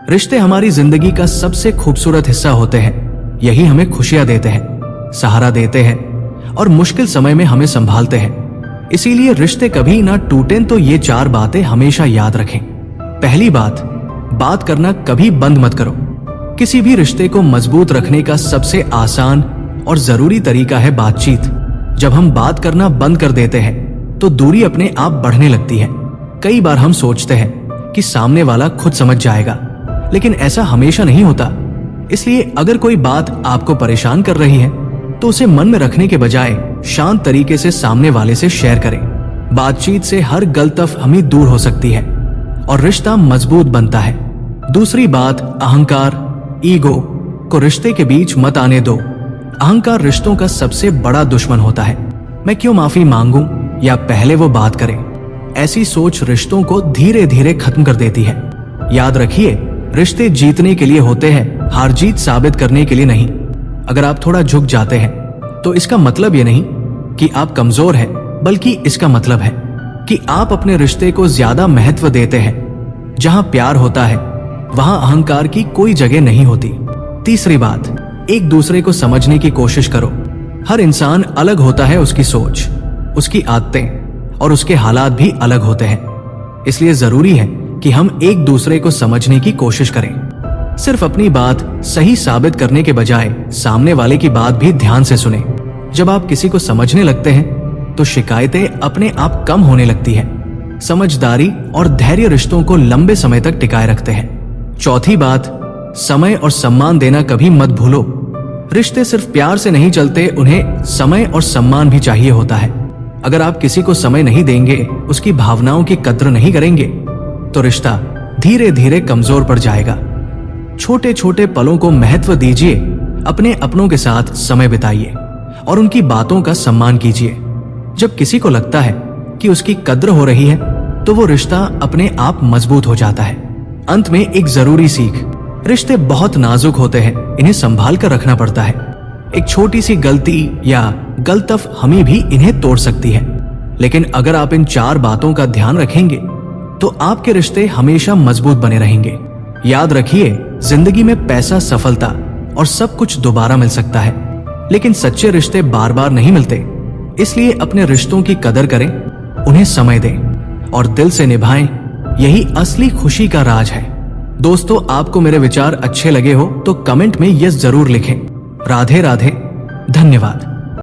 रिश्ते हमारी जिंदगी का सबसे खूबसूरत हिस्सा होते हैं। यही हमें खुशियां देते हैं, सहारा देते हैं और मुश्किल समय में हमें संभालते हैं। इसीलिए रिश्ते कभी ना टूटें तो ये 4 बातें हमेशा याद रखें। पहली बात करना कभी बंद मत करो। किसी भी रिश्ते को मजबूत रखने का सबसे आसान और जरूरी तरीका है बातचीत। जब हम बात करना बंद कर देते हैं तो दूरी अपने आप बढ़ने लगती है। कई बार हम सोचते हैं कि सामने वाला खुद समझ जाएगा, लेकिन ऐसा हमेशा नहीं होता। इसलिए अगर कोई बात आपको परेशान कर रही है तो उसे मन में रखने के बजाय शांत तरीके से सामने वाले से शेयर करें। बातचीत से हर गलतफहमी दूर हो सकती है और रिश्ता मजबूत बनता है। दूसरी बात, अहंकार, ईगो को रिश्ते के बीच मत आने दो। अहंकार रिश्तों का सबसे बड़ा दुश्मन होता है। मैं क्यों माफी मांगूं या पहले वो बात करें, ऐसी सोच रिश्तों को धीरे धीरे खत्म कर देती है। याद रखिए, रिश्ते जीतने के लिए होते हैं, हार जीत साबित करने के लिए नहीं। अगर आप थोड़ा झुक जाते हैं तो इसका मतलब ये नहीं कि आप कमजोर हैं, बल्कि इसका मतलब है कि आप अपने रिश्ते को ज्यादा महत्व देते हैं। जहां प्यार होता है वहां अहंकार की कोई जगह नहीं होती। तीसरी बात, एक दूसरे को समझने की कोशिश करो। हर इंसान अलग होता है, उसकी सोच, उसकी आदतें और उसके हालात भी अलग होते हैं। इसलिए जरूरी है कि हम एक दूसरे को समझने की कोशिश करें। सिर्फ अपनी बात सही साबित करने के बजाय सामने वाले की बात भी ध्यान से सुने। जब आप किसी को समझने लगते हैं तो शिकायतें अपने आप कम होने लगती है। समझदारी और धैर्य रिश्तों को लंबे समय तक टिकाए रखते हैं। चौथी बात, समय और सम्मान देना कभी मत भूलो। रिश्ते सिर्फ प्यार से नहीं चलते, उन्हें समय और सम्मान भी चाहिए होता है। अगर आप किसी को समय नहीं देंगे, उसकी भावनाओं की कद्र नहीं करेंगे, तो रिश्ता धीरे धीरे कमजोर पड़ जाएगा। छोटे छोटे पलों को महत्व दीजिए, अपने अपनों के साथ समय बिताइए और उनकी बातों का सम्मान कीजिए। जब किसी को लगता है कि उसकी कद्र हो रही है तो वो रिश्ता अपने आप मजबूत हो जाता है। अंत में एक जरूरी सीख, रिश्ते बहुत नाजुक होते हैं, इन्हें संभाल कर रखना पड़ता है। एक छोटी सी गलती या गलतफहमी भी इन्हें तोड़ सकती है। लेकिन अगर आप इन 4 बातों का ध्यान रखेंगे तो आपके रिश्ते हमेशा मजबूत बने रहेंगे। याद रखिए, जिंदगी में पैसा, सफलता और सब कुछ दोबारा मिल सकता है, लेकिन सच्चे रिश्ते बार बार नहीं मिलते। इसलिए अपने रिश्तों की कदर करें, उन्हें समय दें और दिल से निभाएं। यही असली खुशी का राज है। दोस्तों, आपको मेरे विचार अच्छे लगे हो तो कमेंट में यस जरूर लिखें। राधे राधे, धन्यवाद।